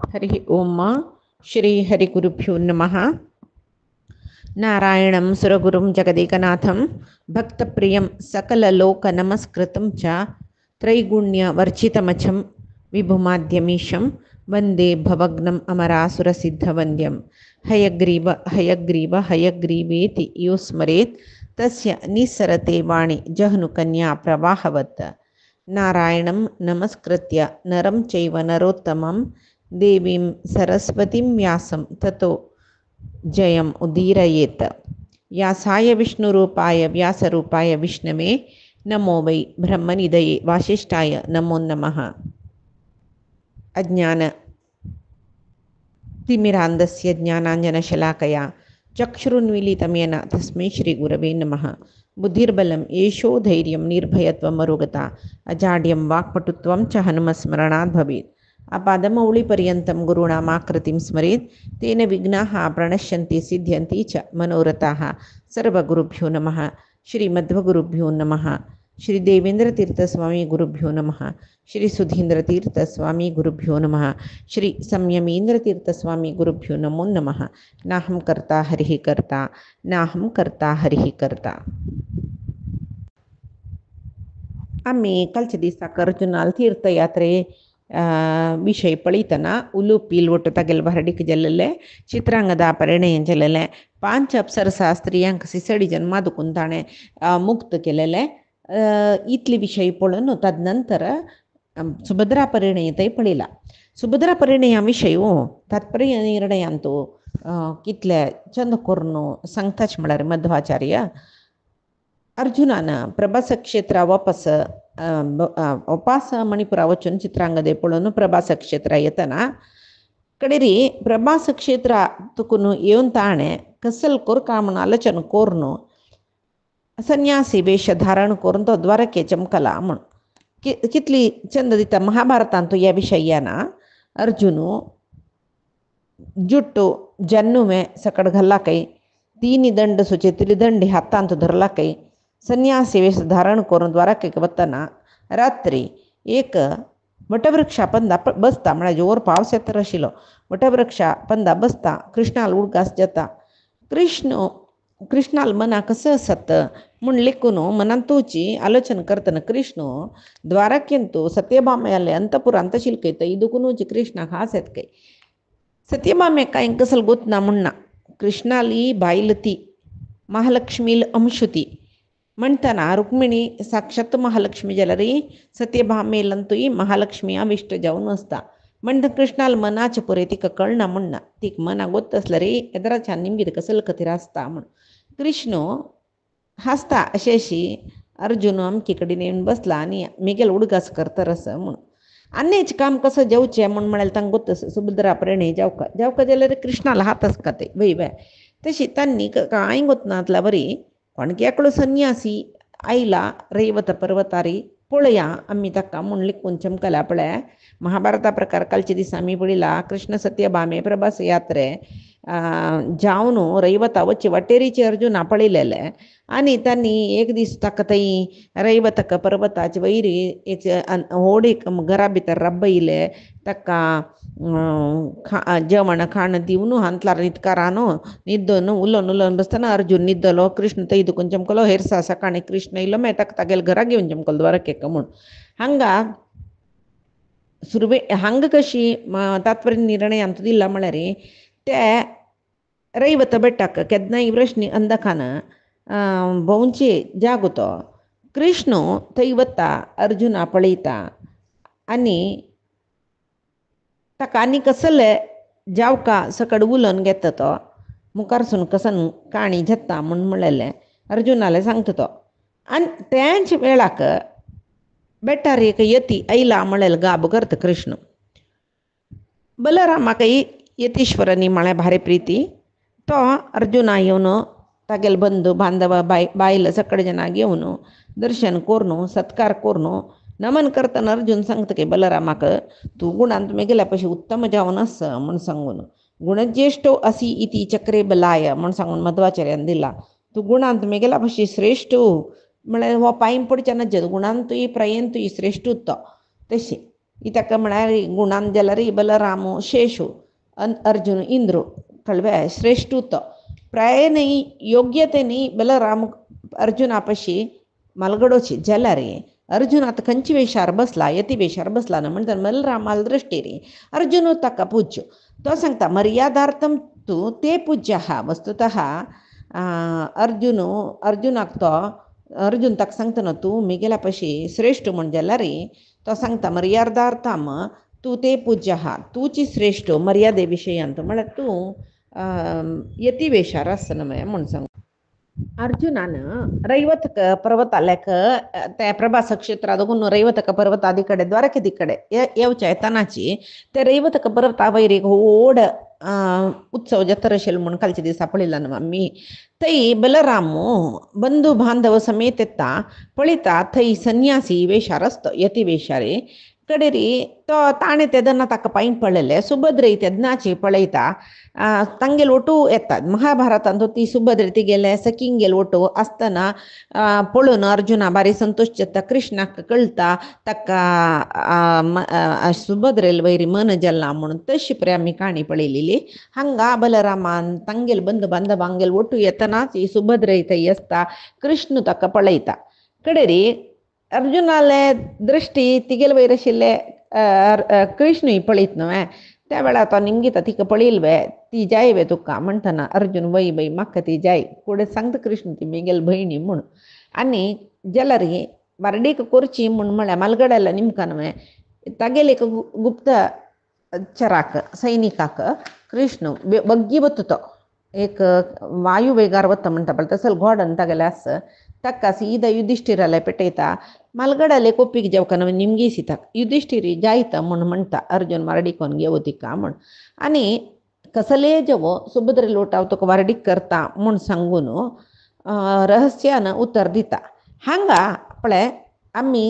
हरि ओम श्री हरिगुरुभ्यो नमः। नारायणं सुरगुरुं जगदेकनाथं भक्तप्रियं सकललोकनमस्कृतं च त्रैगुण्यवर्जितमचं विभुमाद्यमीशं वन्दे भवग्नम् अमरासुरसिद्धवन्द्यं हयग्रीव हयग्रीव हयग्रीवेति यो स्मरेत् तस्य निस्सरते वाणि जह्नुकन्या प्रवाहवत्। नारायणं नमस्कृत्य नरं चैव नरोत्तमं देवीं सरस्वतीं व्यासं ततो जयम् उदीरयेत्। व्यासाय विष्णुरूपाय व्यासरूपाय विष्णवे नमो वै ब्रह्मनिधये वासिष्ठाय नमो नमः। अज्ञान तिमिरान्धस्य ज्ञानाञ्जनशलाकया चक्षुरुन्मीलितं येन तस्मै श्रीगुरवे नमः। बुद्धिर्बलं येषो धैर्यं निर्भयत्वमरोगता अजाड्यं वाक्पटुत्वं च हनुमस्मरणात् भवेत्। आपादमौलिपर्यन्तं गुरूणामाकृतिं स्मरेत् तेन विघ्नाः प्रणश्यन्ति सिद्ध्यन्ति च मनोरथाः। सर्वगुरुभ्यो नमः। श्रीमध्वगुरुभ्यो नमः। श्री देवेंद्रतीर्थस्वामी गुरुभ्यो नमः। श्री सुधींद्रतीर्थस्वामी गुरुभ्यो नमः। श्री संयमींद्रतीर्थस्वामी गुरुभ्यो नमो नमः। नाहं कर्ता हरिः कर्ता नाहं कर्ता हरिः कर्ता. आम्ही कालच्या दिसाक अर्जुनाल तीर्थयात्रे विषय पळयतना उलुपील ಒಟ್ಟು ತಗೆಲ್ ಭರಡಿಕ್ ಜಲ್ಲಲೆ ಚಿತ್ರಾಂಗದ ಪರಿಣಯ ಜಲ್ಲಲೆ ಪಾಂಚ ಅಪ್ಸರಸಾ ಸ್ತ್ರೀಯಾಂಕ ಸಿಸಡಿ ಜನ್ಮಾದು ಕುಂತಾಣೆ ಮುಕ್ತ ಕೆಲೆಲೆ इतली विषय पळून तदनंतर सुभद्रा परिणयतय पळयला. सुभद्रा परिणयाविषयी तात्पर्य निर्णयांतू कितले चंद करून सांगताच म्हळ्यार मध्वाचार्य अर्जुनान प्रभास क्षेत्र वापस मणिपुरा वचून चित्रांगदे पळून प्रभास क्षेत्र येतना कडेरी प्रभास क्षेत्र तुकून येवन ताणे कसल कोर कामण आलोचन कोरून सन्यासी वेश धारण करून तो द्वारके चमकला म्हण कितली चंद दिता. महाभारतांतू या विषयाना अर्जुनु जुट्टू जन्नुमे सकड घालला काही तीन दंड सुचे त्रिदंडी हातांत धरला काही सन्यासी वेश धारण करून द्वारकेक वतना रात्री एक वटवृक्षा पंदा बसता म्हळ्यार जोर पावस येता आशिल्लो. वटवृक्षा पंदा बसता कृष्णाल उडकास जाता. कृष्णाल मना कसं असत म्हूण लेखून मनांत तोची आलोचन करतना कृष्ण द्वारकेंतू सत्यभामेले अंतपुरांत शिल्कयता इदुकूनूच कृष्णाक हास येत काय. सत्यभामे कांय कसल गोतना म्हणना कृष्णाली बायलती महालक्ष्मील अंशुती म्हणटना रुक्मिणी साक्षात महालक्ष्मी जाल्यार सत्यभामेलंतू महालक्ष्मी आविश्ट जावन आसता. म्हणटा कृष्णाल मनाचे पुरे तिका कळना म्हणना तीक मना गोत आसल्यार येदराच्या निमगीत कसल खातीर आसता म्हण कृष्ण हासता अशी अर्जुन अमकी कडेन येवन बसला आनी मेगेल उडगास करता असं म्हण अन्नेच काम कसं जेवचें म्हण म्हळ्यार तांकां गोत सुभद्रा परिणय जावका जाल्यार कृष्णाला हात आसता ते वय तशी तांणी कांय गोतनातला बरी कोणक्याकडो सन्यासी आयला रैवत पर्वतारी पळया आमी ताका म्हूण लिखून चमकला पळय. महाभारता प्रकार कालचे दीस आमी पळयला कृष्ण सत्यभामे प्रभास यात्रे जावन रैवता वच्चे वाटेरीचे अर्जुना पळयलेले आनी तांणी एक दीस ताका थंय रैवतक पर्वताचे वयरी एक व्हड घरा भितर राबयले ताका जेवण खाण दिवन हांतलार न्हिदकारान न्हिदोन उलोवन बसतना अर्जुन न्हिदलो. कृष्ण थंय दुखून चमकलो. हेरसा सकाळी कृष्ण येयलो मागीर ताका तागेले घरा घेवन चमकलो द्वारकेक म्हूण हांगा सुरवे हांगा कशी तात्पर्य निर्णयांत दिला म्हळ्यार ते रैवत बेट्टाक केन्नाय वृश्णी अंधकान भोंवचे जागो कृष्ण थंय वता अर्जुना पळयता आनी ताका आनी कसले जावका सकड उलोवन घेता तो मुखारसून कसन काणी जाता म्हूण म्हणलेलें अर्जुनाले सांगता तो. आनी त्याच वेळाक बेट्टार एक यती आयला म्हळ्यार गाब करता कृष्ण. बलरामाक यतीश्वरांनी म्हळ्यार भारी प्रिती तो अर्जुना येवन तागेले बंधू बांधव बायल सकड जना घेवन दर्शन करून सत्कार करून नमन करतना अर्जुन सांगता की बलरामाक तू गुणांत मेगेल्या पशी उत्तम जावन आस म्हूण सांगून गुणज्येष्ठो असी इति चक्रे बलाय म्हूण सांगून मध्वाचार्यान दिला. तू गुणांत मेगेल्या पशी श्रेष्ठ म्हळ्यार हो पांय पडच्या नज गुणांतूय प्रयंतूय श्रेष्ठूत तो तशी इतका म्हळ्यार गुणान जाल्यार बलरामो शेषू अर्जुन इंद्रू कळवे श्रेष्ठ तो प्राय न्ही योग्यते न्ही बलराम अर्जुनापाशी मलगडोची जाल्यार अर्जुन आतां खंयच्या वेशार बसला यती वेशार बसला न्हू म्हणटा बलरामाल दृश्टी रे अर्जुन ताका पूज्य तो सांगता मर्यादार्थम तू ते पूज्य आहा वस्तुतः अर्जुनाक तो अर्जुन ताका सांगता न्हू तूं मिगेल्या पशी श्रेष्ठ म्हण जाल्यार तो सांगता मर्यादार्थम तू ते पूज्य आहा तूची श्रेष्ठ मर्यादे विशयांत म्हळ्यार तूं यती वेशार आसना म्हण सांग अर्जुनान रैवतक पर्वतालेक त्या प्रभास क्षेत्रादून रैवतक पर्वतादी कಡೆ ದ್ವಾರಕೆದಿ ಕಡೆ येवच्या येतानाची ते रैवतक पर्वता वयर एक व्हड उत्सव जात्रा आशिल्लो म्हूण कालच्या दिसा पळयला न्हू आमी थंय बलरामू बंधू बांधव समेत येता पळयता थंय संन्यासी वेशार आसता यती वेशार कडेरी तो ताणें तेदना ताका पांय पळयलें सुभद्रे तेदनाची पळयता तांगेल ओटू येतात महाभारतांत ती सुभद्रे तिगेले सखींगेल ओटू आसतना पळोवन अर्जुना बारी संतोश जाता कृष्णाक कळटा ताका सुभद्रेल वयर मन जाल्ला म्हणून तशी पळय आमी काणी पळयलेली हांगा बलरामान तांगेल बंधू बांधवांगेल ओटू येतनाच ही सुभद्रे थंय आसता कृष्ण ताका पळयता कडेरी अर्जुनाले दृश्टी तिगेल वयर आशिल्ले कृष्णूय पळयत न्हय त्या वेळार तो निमगीता तिका पळयलवे ती जाय वे तुका म्हणटना अर्जुन वय वय म्हाका ती जाय फुडें सांगता कृष्ण ती मिगेल भयणी म्हूण आनी जाल्यार बारडीक करची म्हळ्यार मालगड्याला निमका न्हय तागेल एक गुप्तचराक सैनिकाक कृष्ण बग्गी वता तो एक वायू वेगार वता म्हणटा पळय तसलो घोडन तागेले आस ताका सीदा युधिष्ठिराले पेटयता मालगडाले कोपीक जेवका न्हय निमगी सिताक युधिष्ठिरी जायता म्हूण म्हणटा अर्जुन वारडीकोन घेवो तिका म्हूण आनी कसले जेवो सुभद्रे लोटाव तुका वारडीक करता म्हूण सांगून रहस्यान उतर दिता हांगा पळय आमी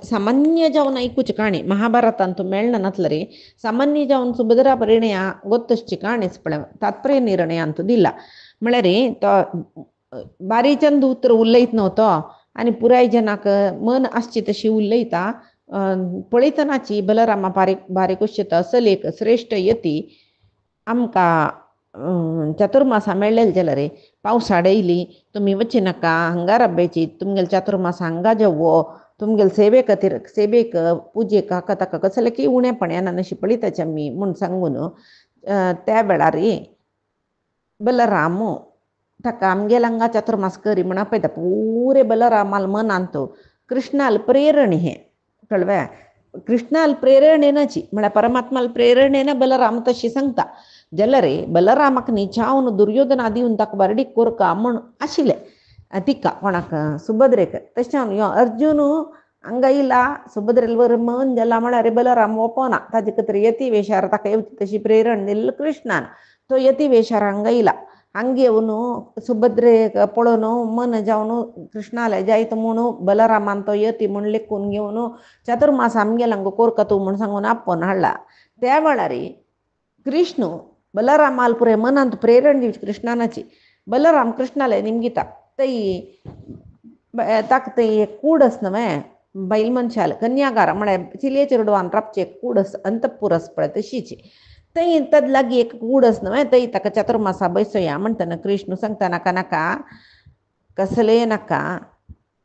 सामान्य जावन ऐकूची काणी महाभारतांत मेळना नासले रे सामान्य जावन सुभद्रा परिणया गोत्तशी काणीच पळय तात्पर्य निर्णयांत दिला म्हळ्यार तो बारीचंद उतर उलयत नव्हतो आनी पुराय जनाक मन आसची तशी उलयता पळयतनाची बलरामा बारीकुशी असल एक श्रेष्ठ यती आमकां चातुर्मासा मेळ्ळेले जाल्यार पावसाळ येयली तुमी वची नाका हांगा राबेची तुमगेले चातुर्मास हांगा जेवो तुमगेले सेवे खातीर सेवेक पुजेक हाका ताका कसले की उणेपण्यान अशी पळयताची आमी म्हूण सांगून त्या वेळार बलरामू ताका आमगेले हांगा चातुर्मास करी म्हण आपयता पुरे बलरामाल मनांत कृष्णाल प्रेरण हें कळ्ळें कृष्णाल प्रेरणेनाची म्हळ्यार परमात्माल प्रेरणेन बलराम तशी सांगता जाल्यार बलरामाक न्हिचावन दुर्योधना दिवन ताका बारडीक कोरका म्हूण आशिल्लें तिका कोणाक सुभद्रेक तशें यो अर्जुन हांगा येयला सुभद्रेल वर मन जाल्ला म्हळ्यार बलराम ओपना ताजे खातीर यती वेशार ताका येवची तशी प्रेरण दिल्ली कृष्णान तो यती वेशार हांगा येयला हांगा येवन सुभद्रेक पळोवन मन जावन कृष्णाले जायत म्हणून बलरामान तो यती म्हूण लेखून घेवन चातुर्मास आमगेले हांगा कोरका तूं म्हूण सांगून आपोवन हाडला त्या वेळार कृष्ण बलरामाल पुरे मनांत प्रेरण दिवची कृष्णानाची बलराम कृष्णाले निमगिता थंय ताका थंय एक कूड आस न्हय बैल मनशाल कन्यागार म्हळ्यार चिलयेचेर उडोवन राबचें कूड आस अंतपुर आस पळय तशीच थंय तद लागीं एक कूड आस न्हय थंय ताका चातुर्मासा बसया म्हणटना कृष्ण सांगता नाका नाका कसले नाका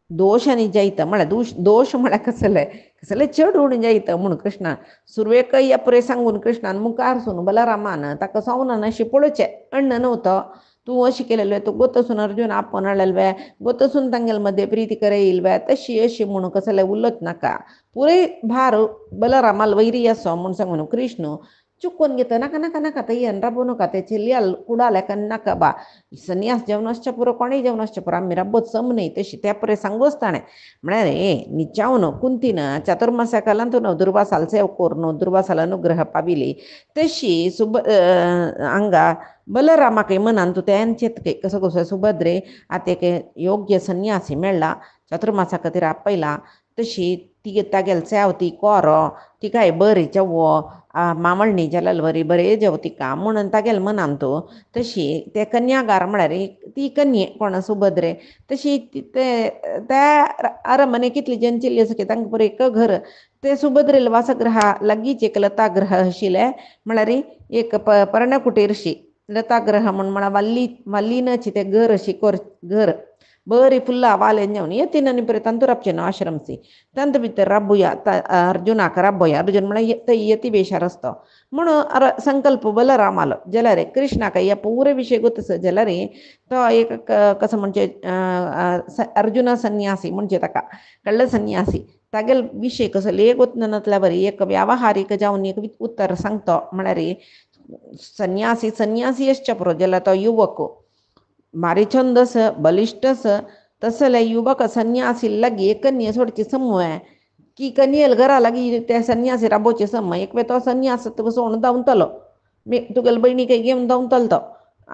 दोश आनी जायता म्हळ्यार दोश म्हळ्यार कसले चड उणी जायता म्हूण कृष्णान सुरवेकय पुरे सांगून कृष्णान मुखार सून बलरामान ताका सवनान अशें पळोवचें अण्ण नव्हतो तूं अशें केलेलें तूं गोतसून अर्जुन आपोवन हाडलेले गोतसून तांगेले मध्ये प्रीती करयलवे तशी अशी म्हणून कसले उलत नाका पुरे भार बलरामाल वैरी आसो म्हूण सांगून कृष्ण चुकून घेता नाका नाका नाका थंय राबू नाका ते चिलयाल कुडाले नाका बा संन्यास जेवण आसचे पुरो कोणेय जेवण आसचे पुरो आमी राबोत सम न्हय तशी त्या पुरे सांगोच ताणें म्हळ्यार न्हिचावन कुंतीन चातुर्मासा कालांत न्हू दुर्वासाल सेव कोरून दुर्वासाल अनुग्रह पाविली तशी हांगा बलरामाकय मनांत तेंचेत कसो कसो सुभद्रे आतां एक योग्य संन्यासी मेळ्ळा चातुर्मासा खातीर आपयला तशी ती तागेल ती कोरो ती काय बरी जेवो मामळणी जाल्यार बरी बरे जेवती का म्हणून तागेल मनान तो तशी ते कन्यागार म्हळ्यार ती कन्ये कोण सुभद्रे तशी ते त्या अरमने कितली जंचिल्ली आसा की तांकां बरें एक घर ते सुभद्रेल वासगृहा लागींच एक लतागृह आशिल्लें म्हळ्यार एक पर्णकुटीरशी लतागृह म्हण वल्लीनची ते घर अशी घर बरी फुल्ला वालें जेवन येतीन बरें तंतुरापचें आश्रम सी तंत भितर राबुया अर्जुनाक राबोया अर्जुन म्हळ्यार थंय यती बेशार आसता म्हणून संकल्प बलराम आलो जाल्यार कृष्णाक ह्या पुरे विशय गोतस जाल्यार तो एक कसो म्हणजे अर्जुन संन्यासी म्हणजे ताका कळ्ळ संन्यासी तागेल विशय कसो लेख वतनातल्या बरी एक व्यावहारिक जावन एक उत्तर सांगतो म्हळ्यार संन्यासी संन्यासी असच्या पुरो जाल्यार तो युवक मारी छंदस बलिष्ठस तसले युवक संन्यासी लागी एक कन्ये सोडची समूह की कन्येल घरा लागी त्या संन्यासी राबोवचे समय एक वेळ तो संन्यास सोडून धांवतलो मी तुगेल भयणीक घेवन धांवतलो तो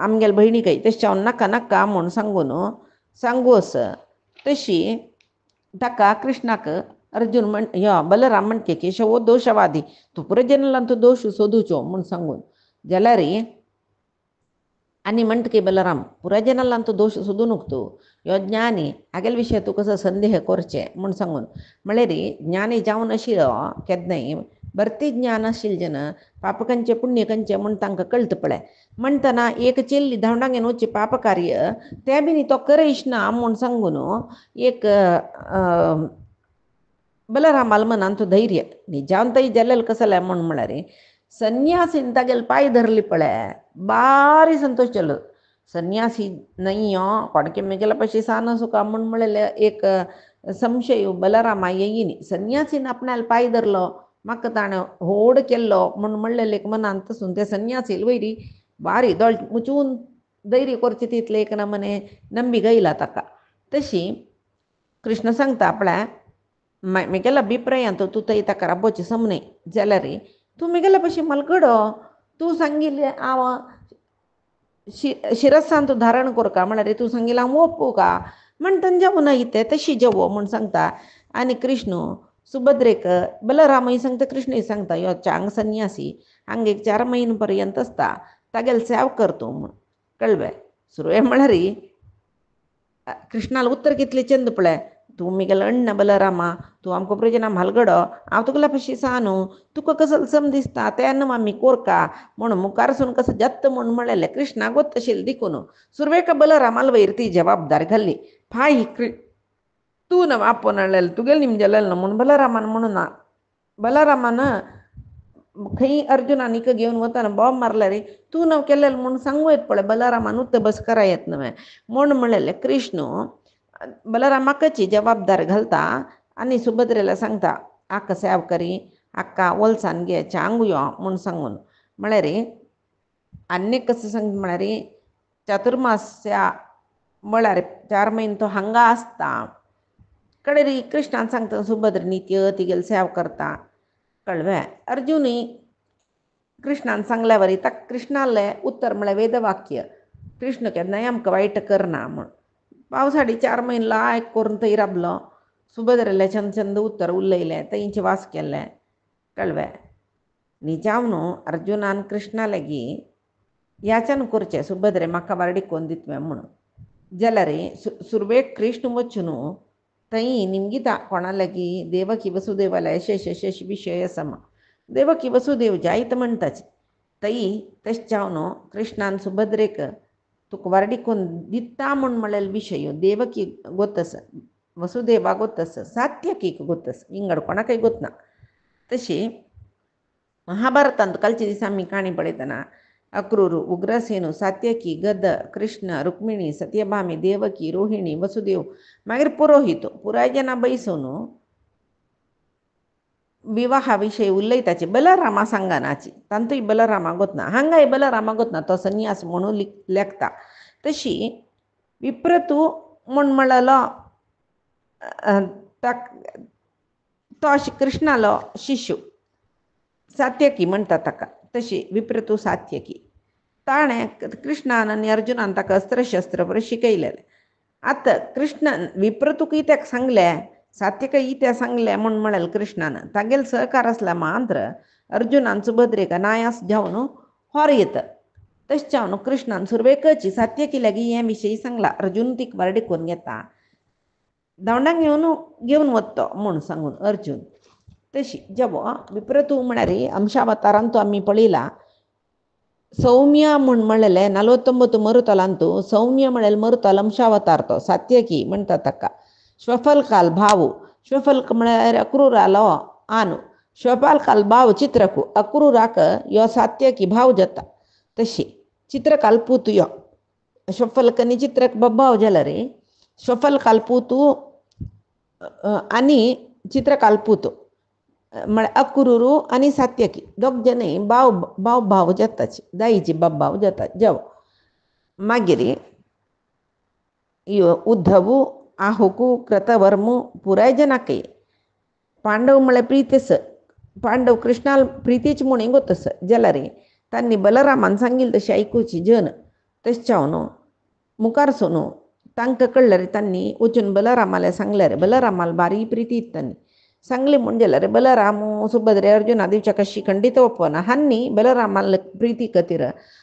आमगेल भयणीक तशें नाका नाका म्हूण सांगू अस तशी ताका कृष्णाक अर्जुन बलराम म्हणके केशव दोशवादी तूं पुरो जल्लां तूं दोश सोदूचो म्हूण सांगून जाल्यार आनी म्हणटकी बलराम पुराय जनालां तूं दोश सोदूं नको तूं ह्यो ज्ञानी हागेल विशय तूं कसो संदेह करचें म्हूण सांगून म्हळ्यार ज्ञानी जावन आशिल्लो केन्नाय भरती ज्ञान आशिल्ले जन पाप खंयचें पुण्य खंयचें म्हूण तांकां कळटा पळय म्हणटना एक चेल्ली धांवडांगेन वचची पाप कार्य तें बी तो करयश ना म्हूण सांगून एक बलरामाल मनान तूं धैर्य निजावन थंय जाल्यार कसो जालें म्हूण म्हळ्यार संन्यासीन तागेल पांय धरली पळय बारी संतोष जालो संन्यासी नाही कोणके मेगेला पशी सान सुका म्हूण म्हळेलें एक संशय बलरामा येयनी संन्यासीन आपणाल पांय धरलो म्हाका ताणें होड केल्लो म्हूण म्हणलेलें मनान तसून ते संन्यासी वयरी बारी दोळ मुचून धैर्य करचें तितलें एक नमने नंबी गयला ताका तशी कृष्ण सांगता आपल्या मेगेला अभिप्रायांत तूं थंय ताका राबोवचें समने जाल्यार तूं मेगेला भशेन मलगडो तूं सांगिल्लें हांव शिरस्सान तूं धारण करका म्हळ्यार तूं सांगिल्लें हांव ओप्पू का म्हणटा जेवना इतें तशी जेवो म्हूण सांगता आनी कृष्ण सुभद्रेक बलरामय सांगता कृष्णय सांगता ह्यो चांग संन्यासी हांगा एक 4 म्हयने पर्यंत आसता तागेल सेव कर तूं म्हूण कळ्ळें सुरवें म्हळ्यार कृष्णाल उत्तर कितलें चंद पळय तूं मेगेलो अण्ण बलरामा तूं आमकां प्रजना म्हालगडो हांव तुगेल्या पशी सांनू तुका कसो सम दिसता तेन्ना आमी कोरका म्हूण मुखारसून कसो जत्त म्हूण म्हळेलें कृष्णाक गोत तशें देखून सुरवेक बलरामाल वयर ती जबाबदारी घाल्ली फाय तूं न आपोवन हाडलेलें तुगेलें निम जालेलें न्हू म्हूण बलरामान म्हणून बलरामान खंय अर्जुनानीक घेवन वतना बॉब मारल्यार तूं न केलेलें म्हूण सांगू येत पळय बलरामान उत बस करायत न्हय म्हूण म्हळेलें कृष्ण बलरामाकची जबाबदार घालता आनी सुभद्रेला सांगता आक्का सेव करी आक्का वोलसान घे चांग यो म्हूण सांगून म्हळ्यार आनी कसो सांग म्हळ्यार चातुर्मास्या म्हळ्यार 4 म्हयने तो हांगा आसता कडेन कृष्णान सांगता सुभद्र नित्य तिगेल सेव करता कळ्ळें अर्जुनय कृष्णान सांगल्या वरी ताका कृष्णालें उत्तर म्हळ्यार वेदवाक्य कृष्ण केन्नाय आमकां वायट करना म्हूण पावसाडी 4 म्हयने लायक करून थंय राबलो सुभद्रेलें चंद चंद उत्तर उलयलें थंयचें वास केलें कळ्ळें निजावन अर्जुनान कृष्णा लागीं याचन करचें सुभद्रे म्हाका वारडी कोन्न दितवें म्हणून जाल्यार सुरवेक कृष्ण वचून थंय निमगिता कोणा लागीं देवकी वसुदेवाला यश विशय आसा देवकी वसुदेव जायत म्हणटाच थंय तशें जावन कृष्णान सुभद्रेक तुका वारडी कोन्न दिता म्हूण म्हळेलो विशय देवकी गोतस वसुदेवा गोतस सात्यकीक गोतस विंगड कोणाकय गोतना तशी महाभारतांत कालचे दिसा आमी काणी पळयतना अक्रूर उग्रसेन सात्यकी गद कृष्ण रुक्मिणी सत्यभामी देवकी रोहिणी वसुदेव मागीर पुरोहित पुराय जना बैसून विवाहा विशय उलयताची बलरामा सांगनाची तांतूय बलरामा गोतना हांगाय बलरामा गोतना तो संन्यास म्हणून लेखता तशी विप्रतू म्हूण म्हणलो तो कृष्णालो शिशू सात्यकी म्हणटा ताका तशी विप्रतू सात्यकी ताणें कृष्णान आनी अर्जुनान ताका अस्त्र शस्त्र बरें शिकयलेलें आतां कृष्णान विप्रतूक कित्याक सांगलें सात्यकी त्या सांगल्या म्हण म्हळेल कृष्णानं तागेल सहकार असला मात्र अर्जुनान सुभद्रेका नायास जावन होर येतं तशें कृष्णान सुरवेकची सात्यकी लागी हे विशयी सांगला अर्जुन तीक वारडेकून घेता दांडाक घेवन वत्तो म्हूण सांगून अर्जुन तशी जेवो विप्रतू म्हळ्यार अंशावतारान तो आमी पळयला सौम्य म्हूण म्हणलेले 49 मरुतलांतू सौम्य म्हणलेले मरुतल अंशावतार तो सात्यकी म्हणटा ताका श्वफलकाल भाव श्वफल्क म्हळ्यार अक्रूरालो आनु श्वफलकाल भाव चित्रकू अक्रूराक यो सात्यकी भाव जाता तशी चित्रकाल पूत यो श्वफल्कनी चित्रक भाव जाला रे श्वफलकाल पूतू आनी चित्रकाल पूत म्हळ्यार अक्रूरू आनी सात्यकी दोग जने भाव जाताचे दाईचे भाव जाता जेव मागीर उद्धवू आहुकू कृतवर्मू पुराय जनाके पांडव म्हळ्यार प्रीतीस पांडव कृष्णाल प्रीतीच म्हूण गोतस जाल्यार तांणी बलरामान सांगिल्लें तशें आयकुची जन तशें मुखार सोनू तांकां कळल्यार तांणी वचून बलरामाले सांगल्यार बलरामाल बारी प्रीती तांणी सांगले म्हूण जाल्यार बलराम सुभद्रे अर्जुना दिवच्या कशी खंडीत ओपना हांनी बलरामाल प्रीती खातीर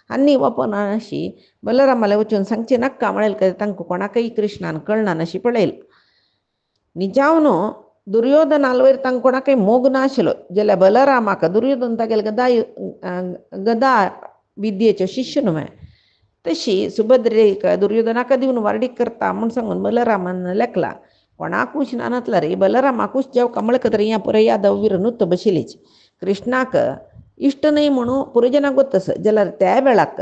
हांनी ओपना अशी बलरामाले वचून सांगचे नाका म्हळें तांकां कोणाकय कृष्णान कळना अशी पळयलें निजावन दुर्योधनाल वयर तांकां कोणाकय मोग नाशिल्लो जाल्यार बलरामाक दुर्योधन तागेले गदा विद्येचो शिष्य न्हय तशी सुभद्रेक दुर्योधनाक दिवन वारडीक करता म्हूण सांगून बलरामान लेखला कोणाकूच नानतला रे बलरामाकूच जेव कमळकतर या पुरे यादव वीर नुत्त बशिलीच कृष्णाक इष्ट न्हय म्हणू पुरजनाक गोतस जाल्यार त्या वेळाक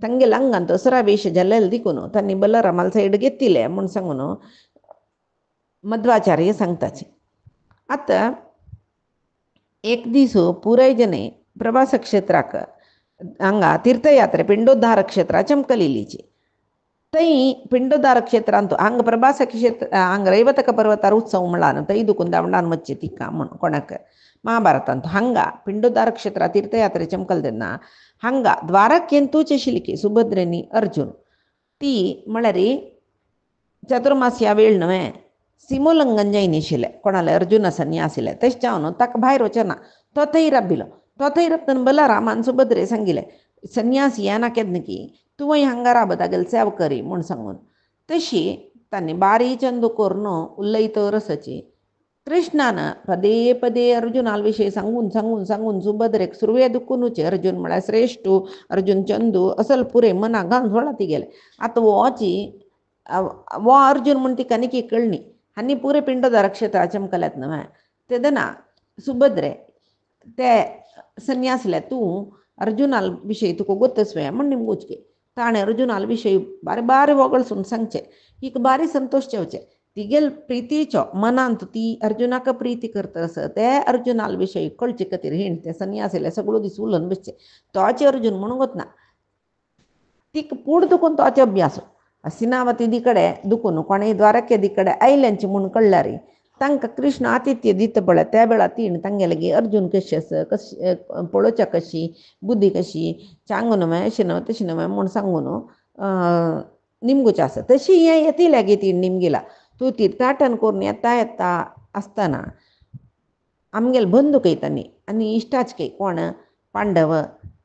तांगे लंगान दसरा वेश जाल्लेले देखून तांणी बलरामाल सायड घेतिले म्हूण सांगून मध्वाचार्य सांगताचे आतां एक दीस पुराय जने प्रवास क्षेत्राक हांगा तीर्थयात्रे पिंडोद्धार क्षेत्रा चमकलेलीची थंय पिंडोद्धार क्षेत्रांत हांगा प्रभास क्षेत्र हांगा रैवतक पर्वतार उत्सव म्हळ्यार थंय दुखून दावंडान वच्चे तिका म्हण कोणाक महाभारतांत हांगा पिंडोद्धार क्षेत्रा तीर्थयात्रे चमकल तेन्ना हांगा द्वारकेंतूच आशिल्ली सुभद्रेनी अर्जुन ती म्हळ्यार चतुर्मास्या वेळ न्हय सिमोल्लंघन जायन आशिल्लें कोणाले अर्जुन सन्यासिले तशें जावन ताका भायर वचना तो थंय राबिलो तो थंय राबतना बलरामान सुभद्रे सांगिल्लें सन्यास येना केन्ना की तुवें हांगा राब तागेले सेवा करी म्हूण सांगून तशी तांणी बारी चंदू करून उलयत रसची कृष्णान पदे पदे अर्जुनाल विशयी सांगून सांगून सांगून सुभद्रेक सुरवे दुखूनचे अर्जुन म्हळ्यार श्रेष्ठू अर्जुन चंदू असल पुरे मना घालून सोडला ती गेले आतां वो अर्जुन म्हूण तिका निकी कळनी हांणी पुरे पिंडोद्धार क्षेत्रा चमकल्यात न्हय तेदना सुभद्रे ते सन्यासले तूं अर्जुनाल विशयी तुका गोतसवे म्हण निमगुचके ताणें अर्जुनाल विशयी बारे बारे वगळसून सांगचे हिक बारी संतोष जेवचे तिगेल प्रितीचो मनांत ती अर्जुनाक प्रीती करतस ते अर्जुनाल विशयी कळचे खातीर हिण ते सन्यासिले सगळो दीस उलोवन बसचे तोचे अर्जुन म्हणून वतना तीक पूड दुखून तोचे अभ्यास सिनावती दिकडे दुखून कोणेय द्वारके दिकडे आयल्यांचे म्हूण कळल्यार तांकां कृष्ण आतिथ्य दिता पळय त्या वेळार तीण तांगे लागीं अर्जुन कशी आसा कशी पळोवच्या कशी बुद्धी कशी सांगून न्हय अशें न्हय तशें न्हय म्हूण सांगून निमगुचें आसा तशी हें येती लागीं तीण निमगेला तूं तीर्थाटन करून येता येता आसतना आमगेले बंदूक येतानी आनी इश्टाचके कोण पांडव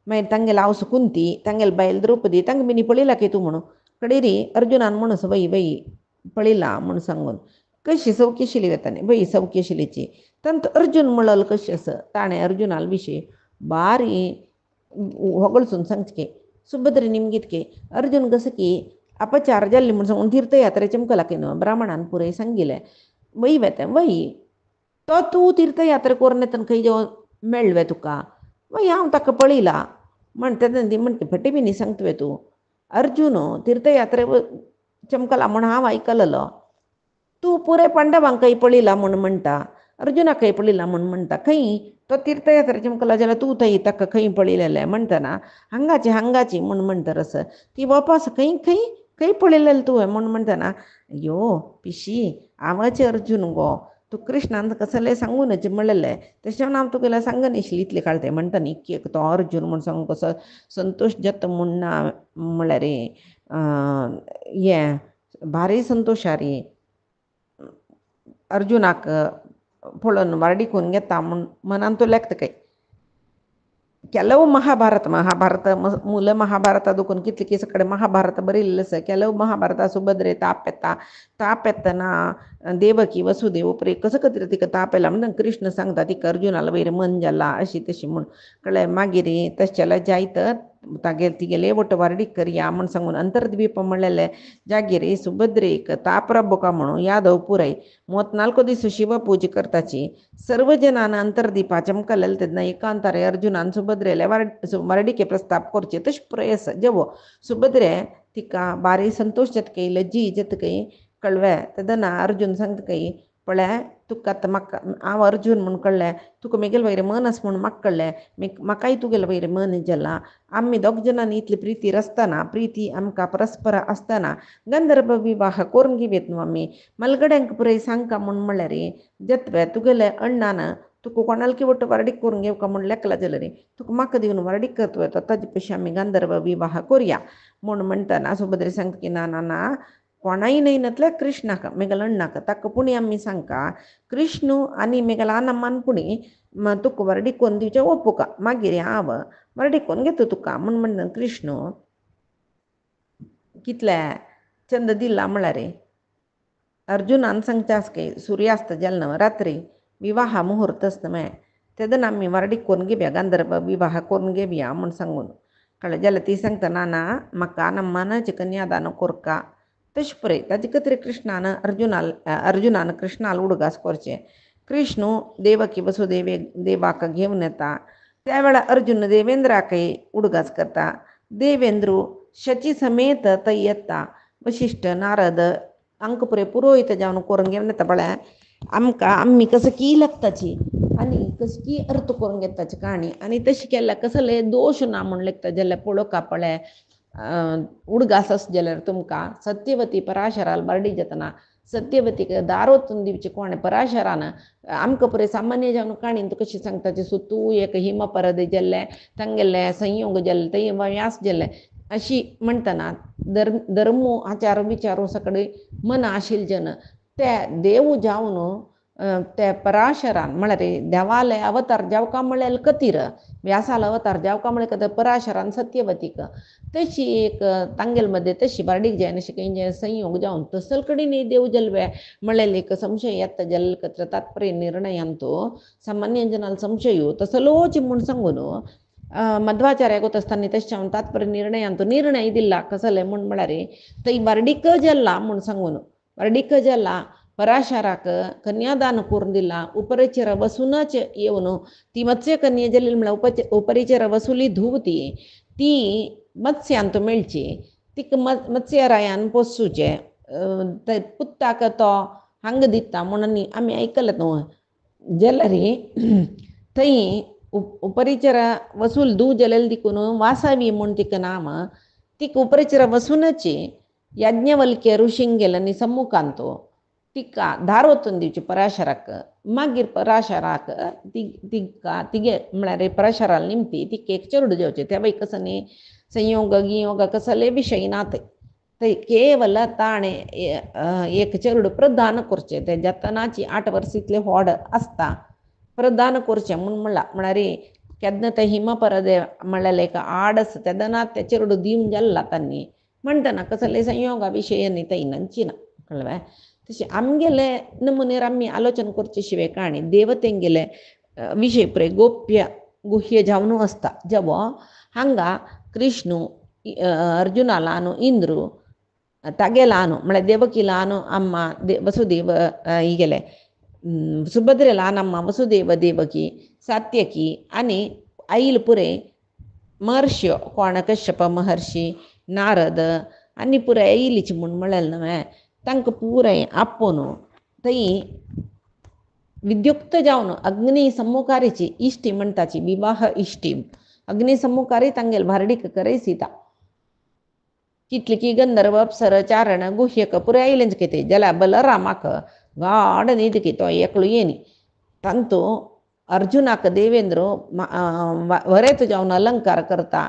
मागीर तांगेले आवस कुंती तांगेले बायल द्रौपदी तांकां बिनी पळयला की तूं म्हणून कडेरी अर्जुनान म्हणून वय पळयला म्हूण सांगून कशी सवकी आशिल्ली वतानी वय सवकी आशिल्लीची तंत अर्जुन म्हणल कशी आसा ताणें अर्जुनाल विशयी बारी होगळसून सांगचे सुभद्रे निमगीतके अर्जुन कसो की अपचार जाल्ले म्हूण सांगून तीर्थयात्रे चमकला की न्हय ब्राह्मणान पुरय सांगिल्लें वय वेता वय तो तूं तीर्थयात्रा करून येतना खंय जेवण मेळ्ळे तुका वय हांव ताका पळयला म्हणटा तेन्ना ती म्हणटा फटे बिनी सांगतवे तूं अर्जुन तीर्थयात्रे चमकला म्हूण हांव आयकलेलो तूं पुरे पांडवांकय पळयला म्हूण म्हणटा अर्जुनाकय पळयला म्हूण म्हणटा खंय तो तीर्थयात्रे चमकला जाल्यार तूं थंय ताका खंय पळयलेलें म्हणटना हांगाची म्हूण म्हणटा रस ती वापस खंय खंय खंय पळयलेलें तुवें म्हूण म्हणटना यो पिशी हांवाचे अर्जुन गो तूं कृष्णान कसलें सांगूनच म्हणलेलें तशें हांव तुगेलें सांगन आशिल्लें इतलें काळतें म्हणटा न्ही की तो अर्जुन म्हूण सांगून कसो संतोश जाता म्हूण ना म्हळ्यार हें भारी संतोशा रे अर्जुनाक पळोवन वारडिकून घेता म्हूण मनान तो लेखता काय ಕೆಲವು ಮಹಾಭಾರತ ಮೂಲ ಮಹಾಭಾರತ ಅದಕ್ಕೊಂದು ಕಿತ್ಲಿಕ್ಕೆ ಕಡೆ ಮಹಾಭಾರತ ಬರೀಲಿಲ್ಲ ಸ ಕೆಲವು ಮಹಾಭಾರತ ಸುಭದ್ರೆ तापेत्तना देवकी वसुदेव उपरे कसं कधी तिका तापेला म्हणून कृष्ण सांगता तिका अर्जुनाला वैर मन जाला अशी तशी म्हूण कळ्ळें मागीर तशेला जायत तिगेले वट वारडी करया म्हूण सांगून अंतर्द्वीप म्हणलेले जागीर सुभद्रेक तापराबोका म्हणून यादव पुराय 34 दीस शिवपूजा करताची सर्व जनांना अंतर्दीपाच्या मुखालेले तेन्ना एकांतारे अर्जुनान सुभद्रेले वारडिके प्रस्ताप करचे तशें प्रयस जेवो सुभद्रे तिका बारी संतोष जातकय लज्जी जातकय कळ्ळें तेदना अर्जुन सांगतकय पळय तुका आतां म्हाका हांव अर्जुन म्हूण कळ्ळें तुका म्हगेले वयर मन आसा म्हूण म्हाका कळ्ळें म्हाकाय तुगेले वयर मन जाला आमी दोग जनांनी इतली प्रितीर आसतना प्रिती आमकां परस्पर आसतना गंधर्व विवाह करून घेवत न्हू आमी मलगड्यांक पुरय सांगका म्हूण म्हणल्यार जत्वे तुगेले अण्णान तुका कोणाल की वट वारडीक करून घेवका म्हूण लेखला जाल्यार तुका म्हाका दिवन वारडीक करता येता ताजे पयशे आमी गंधर्व विवाह करुया म्हूण म्हणटना सुभद्रे सांगता की ना ना ना कोणाय न्हयनतले कृष्णाक मेगेलो अण्णाक ताका पुणी आमी सांगका कृष्णू आनी मेगेला आनमान पुणी तुका वारडीक करून दिवचें ओपुका मागीर हांव वारडीक करून घेता तुका म्हूण म्हणटा कृष्ण कितले चंद दिला म्हळ्यार अर्जुनान सांगता आसके सूर्यास्त जालें रात्री विवाह मुहूर्त आसता तेदना आमी वारडीक करून घेवया गंधर्व विवाह करून घेवया म्हूण सांगून कळ्ळें जाल्यार ती सांगता ना ना म्हाका नम्मानाचें कन्यादान कोरका तशें पळय ताजे खातीर अर्जुनान कृष्णाल उडगास करचें कृष्ण देवकी वसुदेवाक घेवन येता त्या वेळार अर्जुन देवेंद्राकय उडगास करता देवेंद्र शची समेत थंय येता वशिश्ट नारद हांकां पुरे पुरोहित जावन करून घेवन येता पळय आमी कसं की लागताची आनी कशी की अर्थ करून घेताची काणी आनी तशी केल्यार कसले दोश ना म्हूण लेखता जाल्यार पळोवका पळय उडगास आस जाल्यार तुमकां सत्यवती पराशराल बारडी जातना सत्यवतीक दार वचून दिवचें कोणें पराशरान आमकां पुरे सामान्य जावन काणीन कशी सांगताची सो तूं एक हिमपरद जाल्लें तांगेल्ले संयोग जाल्ले थंय व्यास जाल्ले अशी म्हणटना धर्म आचार विचार सगळे मन आशिल्ले ते देव जावन ते पराशरान म्हळ्यार देवाले अवतार जावका म्हळ्यार कतीर व्यासाला अवतार जावका म्हळ्यार पराशरान सत्यवतीक तशी एक तांगेल मध्ये तशी बारडीक जायन अशें खंय संयोग जावन तसल कडेन देव जल्वे म्हळ्यार एक संशय येता जल तात्पर्य निर्णयांतो सामान्य जनाल संशय तसलोच म्हूण सांगून मध्वाचार्य गोत आसतना तशें तात्पर्य निर्णयांतो निर्णय दिला कसले म्हूण म्हळ्यार थंय वारडीक जल्ला म्हूण सांगून वारडीक जल्ला पराशराक कन्यादान करून दिला उपरेचेर वसूनच येवन ती मत्स्य कन्या जाल्ली म्हळ्यार उपरेचेर वसुली धुवती ती मत्स्यांत मेळची तिका मत्स्यरायान पोसुचे पुत्ताक तो हांग दिता म्हणून आमी आयकलां न्हू जाल्यार थंय उपरेचेर वसूल धुव जालेली देखून वासावी म्हूण तिका नाम तिका उपरेचेर वसूनच याज्ञवल्क्य ऋषींक गेला आनी सम्मुखांतो तिका धार वचून दिवची पराशराक मागीर पराशराक तिगे म्हळ्यार पराशराल निमती तिका एक चेडूं जावचें त्या वय कसं न्ही संयोग गियोग कसले विशय ना थंय केवल ताणें एक चेडूं प्रदान करचें ते जतनाची 8 वर्सांतले व्हड आसता प्रदान करचें म्हूण म्हळ्यार केन्ना ते हिमपरदे म्हळ्यार एक आडस तेदना ते चेडूं दिवन जाल्ला तांणी म्हणटना कसले संयोगा विशय न्ही थंय नंची ना कळ्ळें तशें आमगेले नमुनेर आमी आलोचना करचे शिवाय काणी देवतेंगेले विशय पळय गोप्य गुह्य जावन आसता जेवो हांगा कृष्ण अर्जुनाला न्हू इंद्र तागेला न्हू म्हळ्यार देवकीला न्हू अम्मा वसुदेव हिगेले सुभद्रेला अम्मा वसुदेव देवकी सात्यकी आनी आईल पुरे महर्ष्यो कोण कश्यप महर्षी नारद आनी पुराय आयलीची म्हूण म्हळें न्हय तांकां पुराय आपोवन थंय विद्युक्त जावन अग्नी सम्मुखारीची इश्टी म्हणटाची विवाह इश्टी अग्नी सम्मुखारी तांगेल भारडीक करयसिता कितली की गंधर्व अप्सर चारण गुह्यक पुराय आयलेंच कितें जाल्यार बलरामाक गाड न्हीद की तो एकलो येनी तांतू अर्जुनाक देवेंद्र वरेत जावन अलंकार करता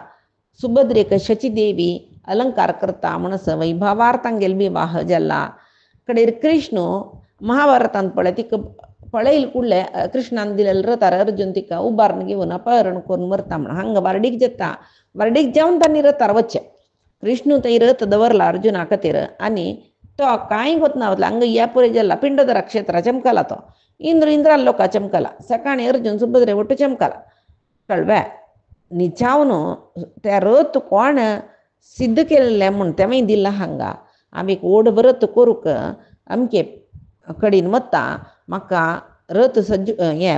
सुभद्रेक शचीदेवी अलंकार करता म्हणस वैभवार तांगेल विवाह जाला कडेर कृष्ण महाभारतांत पळय तिका पळयल कुडले कृष्णान दिलेले रथार अर्जून तिका उबारून घेवन अपहरण करून मरता म्हणून हांगा वारडीक जेता वारडीक जेवन तांणी रथार वचचे कृष्ण थंय रथ दवरला अर्जुना खातीर आनी तो कांय गोतना वतला हांगा या पळय गेला पिंडोदरा क्षेत्रा चमकला तो इंद्रा लोका चमकला सकाळी अर्जुन सुभद्रे ಒಟ್ಟು चमकला कळव्या निचावन त्या रथ कोण सिद्ध केलेले म्हूण तेवय दिला हांगा आमी ओड व्रत करूक अमके कडेन वता म्हाका रथ सज्ज हे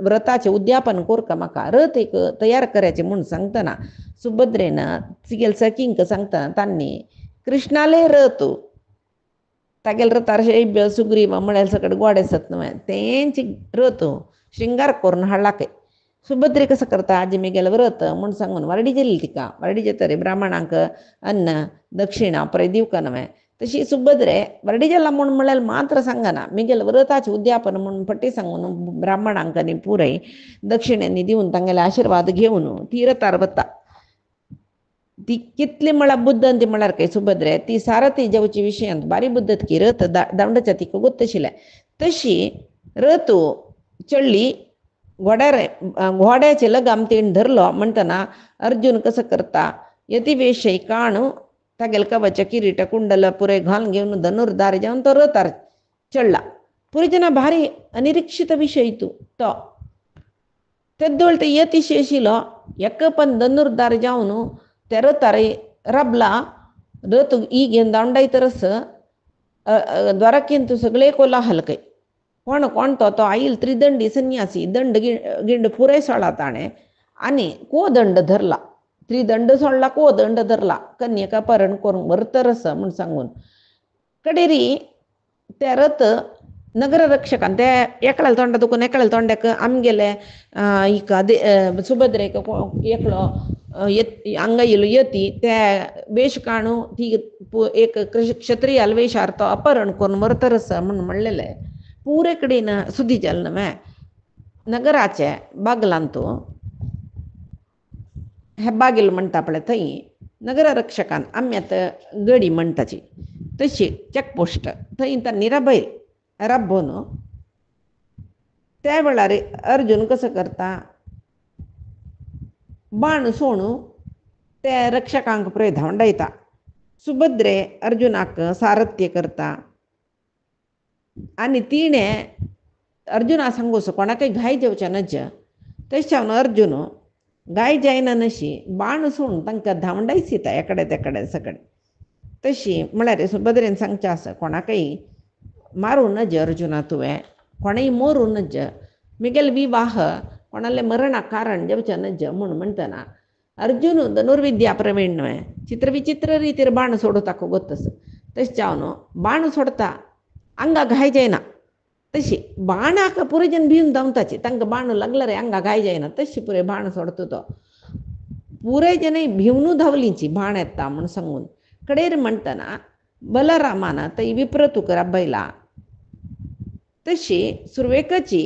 व्रताचें उद्यापन करूंक म्हाका रथ एक तयार करचे म्हूण सांगतना सुभद्रेन तिगेल सखींक सांगतना तांणी कृष्णाले रथ तागेल रथार शैब्य सुग्रीव म्हळ्यार सकट गोडे आसत न्हय तेंची रथ श्रृंगार करून हाडला काय सुभद्रे कसं करता आजी मेगेल व्रत म्हूण सांगून वारडी जेल्ली तिका वारडी जेतरी ब्राह्मणांक अन्न दक्षिणा पळय दिवका न्हय तशी सुभद्रे वारडी जेल्ला म्हूण म्हळ्यार मात्र सांगना मेगेल व्रताचें उद्यापन म्हणून पट्टी सांगून ब्राह्मणांक आनी पुरय दक्षिणेनी दिवन तांगेले आशिर्वाद घेवन ती रथार वता ती कितली म्हळ्यार बुद्दंती म्हळ्यार काय सुभद्रे ती सारथी जेवची विशयांत बारी बुद्दत की रथ दांडच्या तिका गोत आशिल्ले तशी रथ चडली घोड्याचे लगाम तेण धरलो म्हणटना अर्जुन कसं करता यतिवेशय काणू तागेल कवच किरीट कुंडल पुरे घालून घेवन धनुर्धार जावन तो रथार चडला पुरी जना भारी अनिरीक्षित विशय तो तेद्दोळ ते यतिशे आशिल्लो एका पण धनुर्धार जावन त्या रथार रबला रथ ही घेवन दांडायतरस द्वारकेंत सगळे कोलाहल काय कोण कोण तो आईल त्रिदंडी संन्यासी दंड गिंड पुरे सोडला ताणें आनी को दंड धरला त्रिदंड सोडला को दंड धरला कन्येक अपहरण करून मरतरस म्हूण सांगून कडेरी ते रथ नगर रक्षकान ते एकल्याला तोंडा दुखून एकल्याला तोंड्याक आमगेले हिका सुभद्रेक एकलो हांगा येयलो यती ते वेश काणू ती एक क्षत्रियाल वेशार तो अपहरण करून मरतरस म्हूण म्हणलेले पुरे कडेन सुद्दी जालें न्हय नगराचे बागलांत हे बागेल म्हणटा पळय थंय नगर रक्षकान आम्यात गडी म्हणटाची तशी चॅकपोस्ट थंय तांणी राबोवन त्या वेळार अर्जुन कसं करता बाण सोडून ते रक्षकांक पळय धांवडायता सुभद्रे अर्जुनाक सारथ्य करता आनी तिणें अर्जुना सांगूस कोणाकय घाय जेवचें नज तशें अर्जुन घाय जायना नशी बाण सोडून तांकां धांवडायसिता एकडे तेकडे सगळे तशी म्हळ्यार सुभद्रेन सांगचें आसा कोणाकय मारूं नज अर्जुना तुवें कोणय मोरूं नज मिगेल विवाह कोणाले मरणाक कारण जेवचें नज म्हूण म्हणटना अर्जुन धनुर्विद्या प्रवीण न्हय चित्रविचित्र रितीर बाण सोडूं ताका गोतस तशें जावन बाण सोडता हांगा घाय जायना तशी बाणाक पुरे जन भिवन धांवताची तांकां बाण लागला रे हांगा घाय जायना तशी पुरे बाण सोडता तो पुरे जनय भिवनू धांवलींची बाण येता म्हूण सांगून कडेर म्हणटना बलरामान थंय विप्रतूक राबयला तशी सुरवेकाची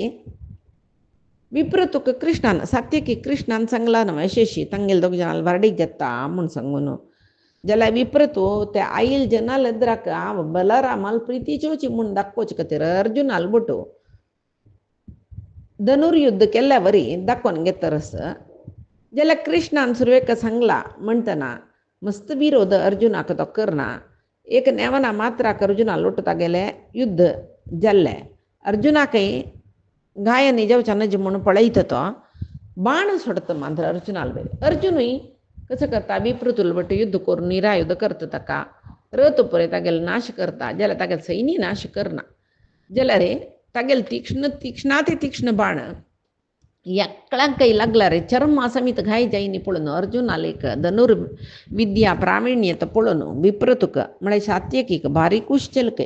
विप्रतूक कृष्णान सात्यकी कृष्णान सांगला न्हय शेशी तांगेल दोग जाणांक वारडीक जेता म्हूण सांगून जाल्यार विप्रतू ते आईल जनाल एद्राक बलरामाल प्रिती चेवची म्हूण दाखोवचे खातीर अर्जुनाल बोटो धनुर्युद्ध केल्ल्या वरी दाखोवन घेतरस जाल्यार कृष्णान सुरवेक सांगला म्हणटना मस्त विरोध अर्जुनाक तो करना एक नेवना मात्राक अर्जुना लोटता गेले युद्ध जाल्लें अर्जुनाकय घाय आनी जेवच्या नज म्हूण पळयता तो बाण सोडता मात्र अर्जुनाल बरें अर्जुनूय कसं करता विप्रतूल बट युद्ध करून निरायुद्ध करता ताका रथ पळय तागेलो नाश करता जाल्यार तागेलो सैन्य नाश करना जाल्यार तागेलो तीक्ष्ण बाण एकळांकय लागला रे चर्मा समीत घाय जायनी पळोवन अर्जुनाल एक धनुर्विद्या प्राविण्यत पळोवन विप्रतूक म्हळ्यार सात्यकीक भारी खूश केलकय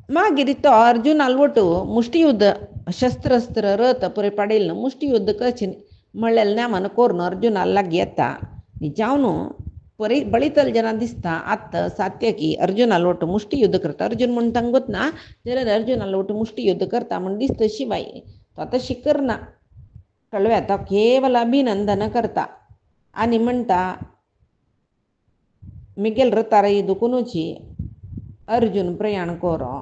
मागीर तो अर्जुनाल वटू मुष्टियुद्ध शस्त्रस्त्र रथ पळय पडयलें मुष्टियुद्ध करचें म्हणलें नेमान करून अर्जुनाल लागीं येता जावन परी बळीतल जना दिसता आत सात्यकी अर्जुनाल वटू मुष्टियुद्ध करता अर्जुन म्हूण तांकां गोतना जाल्यार अर्जुनाल वटू मुष्टियुद्ध करता म्हूण दिसता शिवाय तो आतां शिकरना कळ्ळें तो केवल अभिनंदन करता आनी म्हणटा मिगेल रथार दुकुनूची अर्जुन प्रयाण करो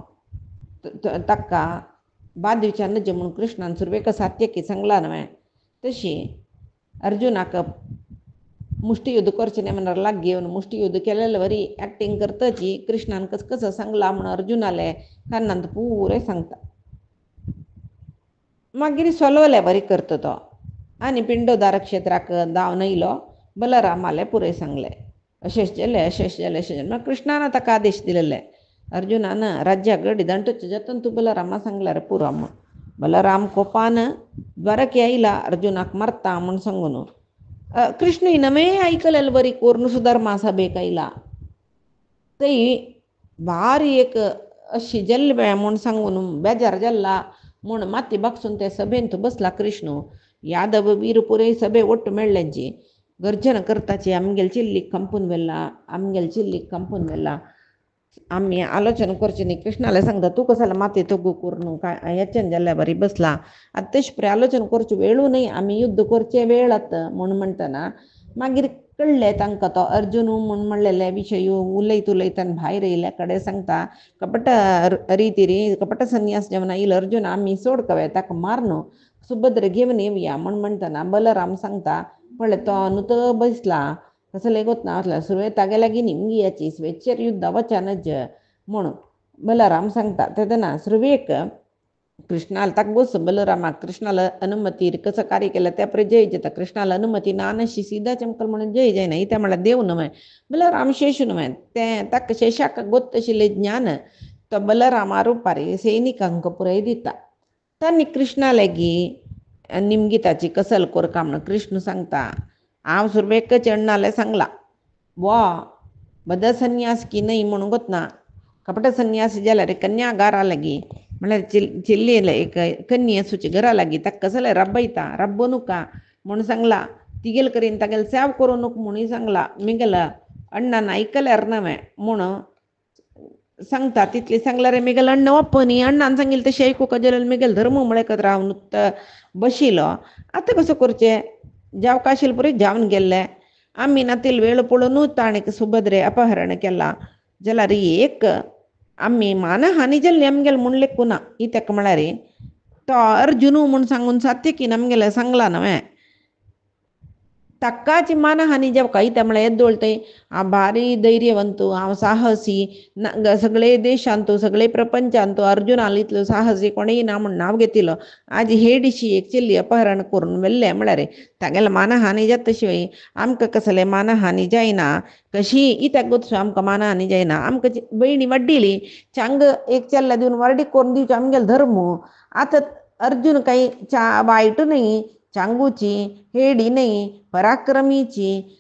तक्का बाद विचार नजे म्हणून कृष्णान सुरवेक सात्यकी सांगला नव्हे तशी अर्जुनाक मुष्टियुद्ध करचे म्हणणार लाग घेऊन मुष्टियुद्ध केलेलं वरी ॲक्टिंग करताची कृष्णान कसं सांगला म्हणून अर्जुनाले कान्नांत पुरे सांगता मागीर सोलवले बरी करता तो आणि पिंडोदार क्षेत्राक दाव नयलो बलरामाले पुरे सांगले अशेच जाले मग कृष्णानं ताका आदेश दिलेले अर्जुनानं राज्या गडी दंटच जतन तू बलरामा सांगल्यार पुरो म्हण बलराम कोपान द्वारके आयला अर्जुनाक मारता म्हण सांगून कृष्ण नमे ऐकलेलं बरी कोर्ण सुधर्मा सभेक आयला ते भारी एक अशी जल्वे म्हण सांगून बेजार जल्ला म्हण माती बागसून त्या सभेंत बसला कृष्ण यादव वीर पुरे सभे ಒಟ್ಟು मेळ्ळ्यांची गर्जन करताची आमगेल चिल्लीक कंपून वेल्ला आम्ही आलोचना करची न्ही कृष्णाला सांगता तू कसाला माती तगू करून काय याच्यान जाल्ल्या बरी बसला आता तेशप्रे आलोचना करची वेळू नाही आम्ही युद्ध करचे वेळात म्हणून म्हणताना मागीर कळले तांकां तो अर्जुन म्हूण म्हणलेले विशय उलयतान भायर येयल्या कडे सांगता कपट रितीरी कपट संन्यास जेवणा येईल अर्जुन आम्ही सोड कवे ताका मारनो सुभद्र घेवन येवया म्हण म्हणताना बलराम सांगता पळय तो नुत बसला कसले गोत ना सुरवे तागे लागी निमगी याची स्वेच्छेर युद्ध वचनज म्हूण बलराम सांगता तेदना सुरवेक कृष्णाला ताक बस बलरामाक कृष्णाला अनुमती कसं कार्य केलं त्या प्रे जय जता कृष्णाला अनुमती नानशी सीधा चमकल म्हणून जय जय नाही त्या मला देव नव्हे बलराम शेषू नव्हे ते ताक शेषाक गोत आशिल्ले ज्ञान तो बलरामा रुपारी सैनिकांक पुराय दिता तांणी कृष्णा लागी निमगिताची कसल कोरका म्हणून कृष्ण सांगता हांव सुरवेक चेडणाले सांगला वा बद संन्यास की नाही म्हणून गोत ना कपट संन्यास जाल्यार कन्यागारा लागी म्हळ्यार चिल्लीला एक कन्ये सुची घरा लागी ताका कसले रब्बयता रब्बो नुका म्हणून सांगला तिगेल करीन तागेल सेव करूं नुक म्हणून सांगला मिगेला अण्णान ऐकल्यार नव्हे म्हूण सांगता तितली सांगल्यार मिगेल अण्ण ओप्पनी अण्णान सांगिल्लें तशें आयकूंक जाल्यार मिगेल धर्म म्हळ्यार रावन नुत्त बशिलो आतां कसो करचें जावक आशिल्लें पुरे जावन गेल्ले आमी नातील वेळ पळोवनूच ताणें सुभद्रे अपहरण केला जाल्यार एक आम्ही मानहानी जाल्ली आमगेल म्हूण लेखूं ना ही ताका म्हळ्यार तो अर्जुनू म्हूण सांगून सात्यकी आमगेले सांगला नव्हे तक्काची मानहानी जेवका इत्या म्हळ्यार येद्दोळतय हांव भारी धैर्यवंतू हांव साहसी सगळे देशांतू सगळे प्रपंचांतू अर्जुनाल इतलो साहसी कोणेय ना म्हूण नांव घेतिलो आज हे दिशी एक चिल्ली अपहरण करून व्हेल्लें म्हळ्यार तागेले मानहानी जाता शिवाय आमकां कसले मानहानी जायना कशी इत्याक गोतसो आमकां मानहानी जायना आमकां बयणी वाड्डिली चांग एक चेल्ला दिवन वारडी करून दिवचो आमगेलो धर्म आतां अर्जुन काही वायट नाही चांगूची हेडी नाही पराक्रमीची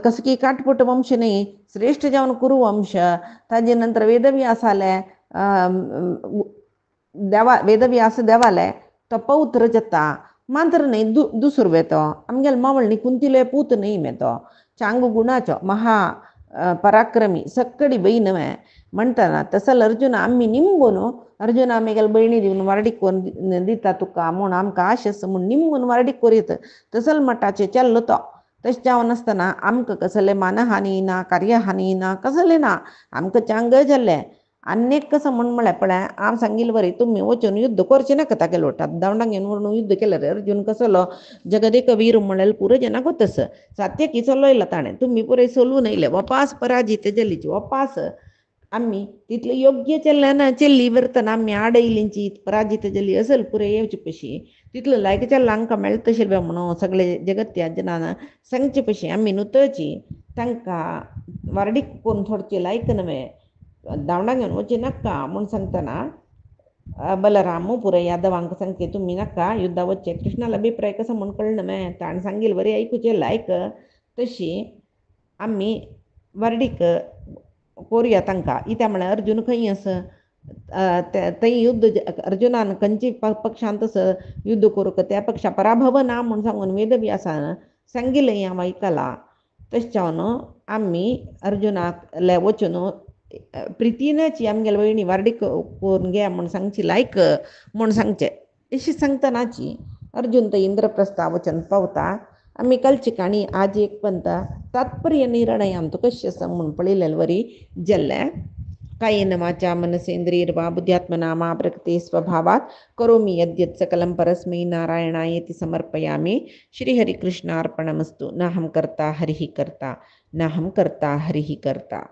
कसकी काटपट वंश नाही श्रेष्ठ जावन कुरु वंश ताजे नंतर वेदव्यासाले वेदव्यास देवाले तो पौत्र जता मात्र नाही दुसरो तो आमगेल मावळणी कुंतिले पूत नाही मे तो चांगू गुणाचो महा पराक्रमी सक्कडी बहीण म्हणटाना तसल अर्जुन आम्ही निमगून अर्जुन आमेगेल बहिणी दिवन वारडीक करून दिता तुका म्हूण आमकां आशेस म्हूण निमगून वारडीक करीत तसल मठाचे चल्लो तो तशें जावन आसतना आमकां कसले मानहानी ना कार्यहानी ना कसलें ना आमकां चांग जाल्लें आनीक कसं म्हळ्यार पळय हांव सांगिल्लें बरें तुमी वचून युद्ध करचें नाका तागे लोटात दावणाक घेवन व्हरून युद्ध केल्यार अर्जुन कसलो जगदेक वीर म्हळ्यार पुरो जना गोतस सात्यकी चलयला ताणें तुमी पुरे चलून येयले वपास पराजित जाल्लीची वपास आम्ही तितले योग्य चेल्ल्यान चेल्ली वर्तन आम्ही आडयलींची पराजित जाली असल पुरे येवचे पशी तितलो लायक चेल्ला आमकां मेळटा तशें म्हणून सगळे जगत्या जनान सांगचे पशी आमी नुतची तांकां वारडीक करून थोडचे लायक नवे दावणा घेवन वचचे नाका म्हूण सांगतना बलरामू पुरे यादवांक सांगचे तुमी नाका युद्धा वचचे कृष्णाला अभिप्राय कसो म्हूण कळना मे ताणें सांगिल्लें बरें आयकुचें लायक तशी आमी वारडीक कोरया तांकां इत्या म्हळ्यार अर्जुन खंय आस थंय युद्ध अर्जुनान खंयची पक्षांत युद्ध करूंक त्या पक्षा पराभव ना म्हूण सांगून वेदव्यासान सांगिल्लें हांव आयकलां तशें जावन आमी अर्जुनाक वचून प्रितीनची आमगेले वयणी वारडीक करून घे म्हूण सांगची लायक म्हूण सांगचें अशी सांगतनाची अर्जुन थंय इंद्रप्रस्था वचून पावता आमी कालची काणी आज एक पंत तात्पर्य निर्णय आमचो कशें आसा म्हूण पळयलें वरी जाल्लें कायेन वाचा मनसेन्द्रियर्वा बुद्ध्यात्मना मा प्रकृते स्वभावात् करोमि यद्यत् सकलं परस्मै नारायणायेति समर्पयामि. श्रीहरिकृष्णार्पणमस्तु. नाहं कर्ता हरिः कर्ता, नाहं कर्ता हरिः कर्ता.